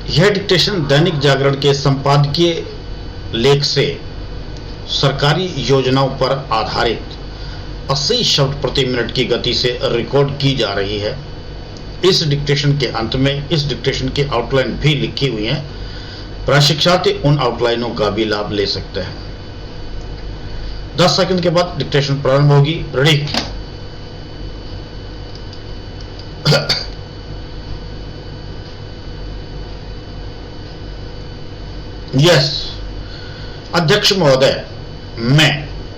यह डिक्टेशन दैनिक जागरण के संपादकीय लेख से सरकारी योजनाओं पर आधारित 80 शब्द प्रति मिनट की गति से रिकॉर्ड की जा रही है। इस डिक्टेशन के अंत में इस डिक्टेशन की आउटलाइन भी लिखी हुई है। प्रशिक्षार्थी उन आउटलाइनों का भी लाभ ले सकते हैं। 10 सेकंड के बाद डिक्टेशन प्रारंभ होगी। रेडी? यस। अध्यक्ष महोदय, मैं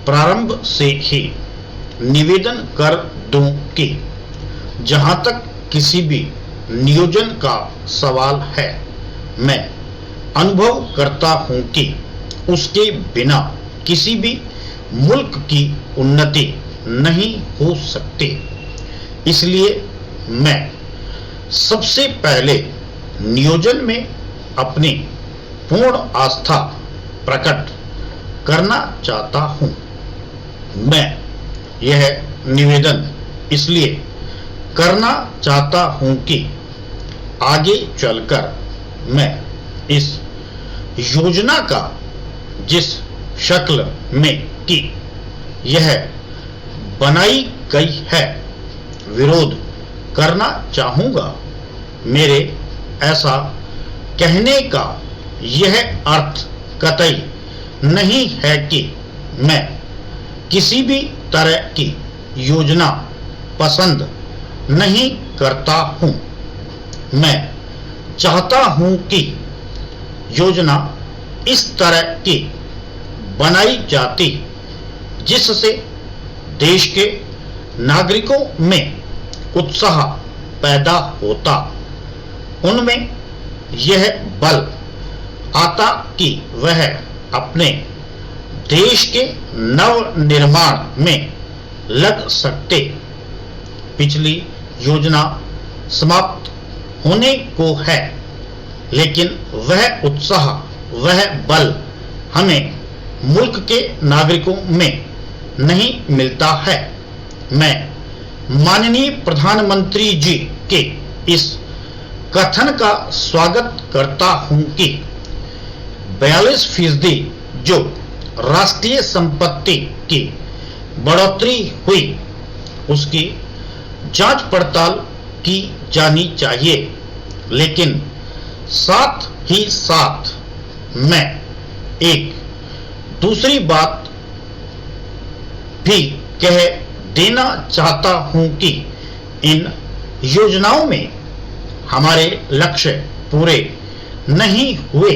प्रारंभ से ही निवेदन कर दूं कि जहां तक किसी भी नियोजन का सवाल है, मैं अनुभव करता हूं कि उसके बिना किसी भी मुल्क की उन्नति नहीं हो सकती। इसलिए मैं सबसे पहले नियोजन में अपनी पूर्ण आस्था प्रकट करना चाहता हूं। मैं यह निवेदन इसलिए करना चाहता हूं कि आगे चलकर मैं इस योजना का जिस शक्ल में कि यह बनाई गई है विरोध करना चाहूंगा। मेरे ऐसा कहने का यह अर्थ कतई नहीं है कि मैं किसी भी तरह की योजना पसंद नहीं करता हूं। मैं चाहता हूं कि योजना इस तरह की बनाई जाती जिससे देश के नागरिकों में उत्साह पैदा होता, उनमें यह बल आता कि वह अपने देश के नव निर्माण में लग सकते। पिछली योजना समाप्त होने को है, लेकिन वह उत्साह, वह बल हमें मुल्क के नागरिकों में नहीं मिलता है। मैं माननीय प्रधानमंत्री जी के इस कथन का स्वागत करता हूं कि 42% जो राष्ट्रीय संपत्ति की बढ़ोतरी हुई उसकी जांच पड़ताल की जानी चाहिए, लेकिन साथ ही साथ मैं एक दूसरी बात भी कह देना चाहता हूं कि इन योजनाओं में हमारे लक्ष्य पूरे नहीं हुए।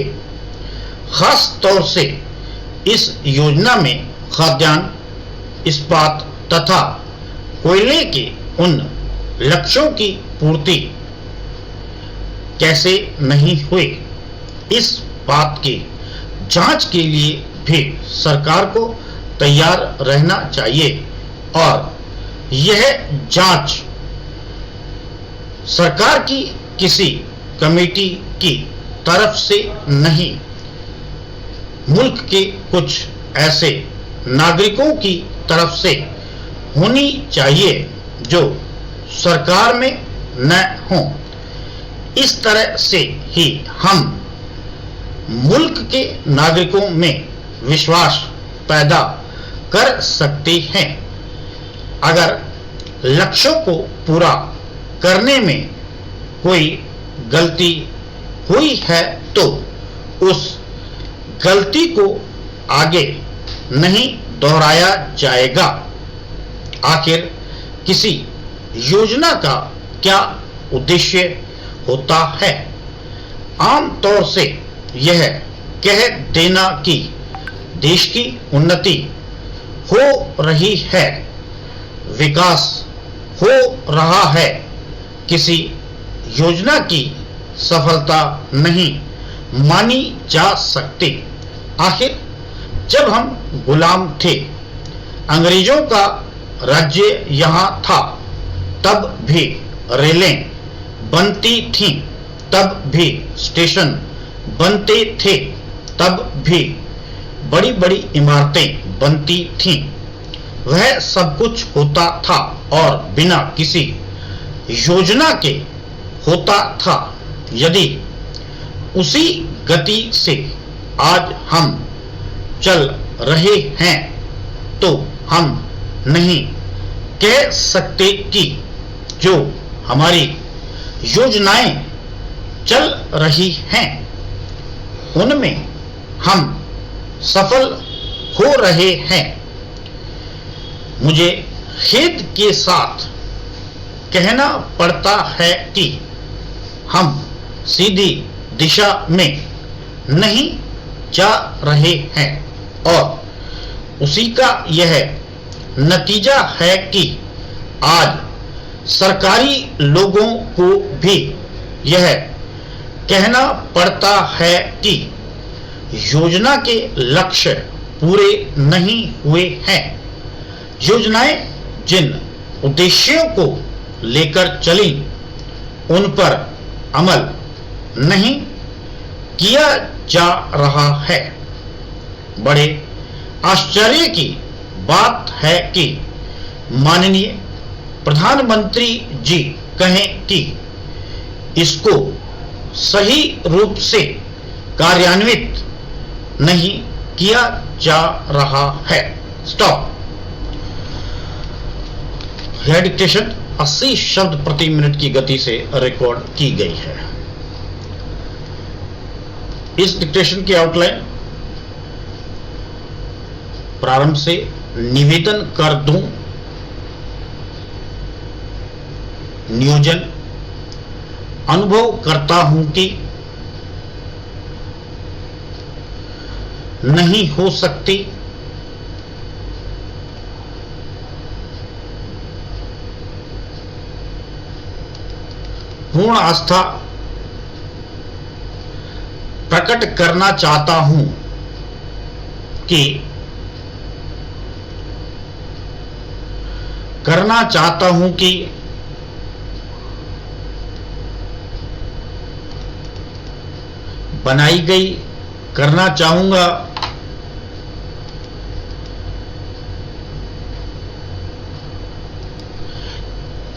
खास तौर से इस योजना में खाद्यान्न, इस्पात तथा कोयले के उन लक्ष्यों की पूर्ति कैसे नहीं हुई, इस बात की जांच के लिए भी सरकार को तैयार रहना चाहिए और यह जांच सरकार की किसी कमेटी की तरफ से नहीं, मुल्क के कुछ ऐसे नागरिकों की तरफ से होनी चाहिए जो सरकार में न हों। इस तरह से ही हम मुल्क के नागरिकों में विश्वास पैदा कर सकते हैं। अगर लक्ष्यों को पूरा करने में कोई गलती हुई है तो उस गलती को आगे नहीं दोहराया जाएगा। आखिर किसी योजना का क्या उद्देश्य होता है? आम तौर से यह कह देना कि देश की उन्नति हो रही है, विकास हो रहा है। किसी योजना की सफलता नहीं मानी जा सकती। आखिर जब हम गुलाम थे, अंग्रेजों का राज्य यहाँ था, तब भी रेलें बनती थीं, तब भी स्टेशन बनते थे, तब भी बड़ी बड़ी इमारतें बनती थीं। वह सब कुछ होता था और बिना किसी योजना के होता था। यदि उसी गति से आज हम चल रहे हैं तो हम नहीं कह सकते कि जो हमारी योजनाएं चल रही हैं उनमें हम सफल हो रहे हैं। मुझे खेद के साथ कहना पड़ता है कि हम सीधी दिशा में नहीं जा रहे हैं और उसी का यह नतीजा है कि आज सरकारी लोगों को भी यह कहना पड़ता है कि योजना के लक्ष्य पूरे नहीं हुए हैं। योजनाएं जिन उद्देश्यों को लेकर चली उन पर अमल नहीं किया जा रहा है। बड़े आश्चर्य की बात है कि माननीय प्रधानमंत्री जी कहें कि इसको सही रूप से कार्यान्वित नहीं किया जा रहा है। स्टॉप। यह डिक्टेशन 80 शब्द प्रति मिनट की गति से रिकॉर्ड की गई है। इस डिक्टेशन की आउटलाइन प्रारंभ से निवेदन कर दूं। नियोजन अनुभव करता हूं कि नहीं हो सकती। पूर्ण आस्था प्रकट करना चाहता हूं कि बनाई गई करना चाहूंगा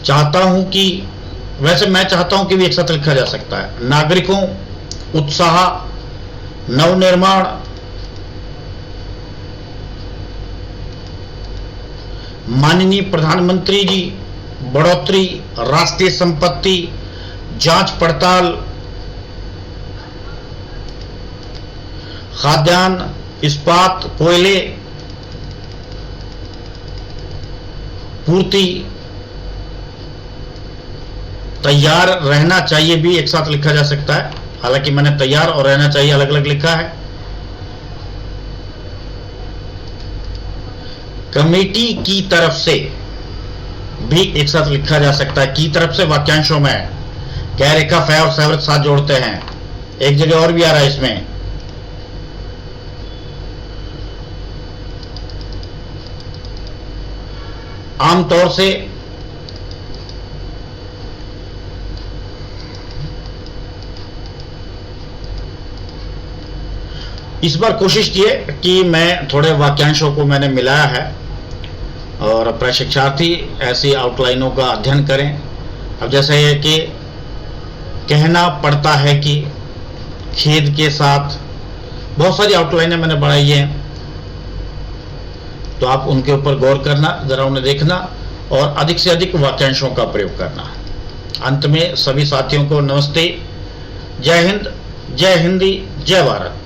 चाहता हूं कि वैसे मैं चाहता हूं कि भी एक साथ लिखा जा सकता है। नागरिकों उत्साह नवनिर्माण माननीय प्रधानमंत्री जी बढ़ोतरी राष्ट्रीय संपत्ति जांच पड़ताल खाद्यान्न इस्पात कोयले पूर्ति तैयार रहना चाहिए भी एक साथ लिखा जा सकता है। हालांकि मैंने तैयार और रहना चाहिए अलग अलग लिखा है। कमेटी की तरफ से भी एक साथ लिखा जा सकता है। की तरफ से वाक्यांशों में क्या रेखा फै और सैवरत साथ जोड़ते हैं। एक जगह और भी आ रहा है इसमें। आमतौर से इस बार कोशिश की है कि मैं थोड़े वाक्यांशों को मैंने मिलाया है और प्रशिक्षार्थी ऐसी आउटलाइनों का अध्ययन करें। अब जैसे ये कि कहना पड़ता है कि खेद के साथ बहुत सारी आउटलाइनें मैंने बढ़ाई हैं, तो आप उनके ऊपर गौर करना, जरा उन्हें देखना और अधिक से अधिक वाक्यांशों का प्रयोग करना। अंत में सभी साथियों को नमस्ते, जय हिंद, जय हिंदी, जय भारत।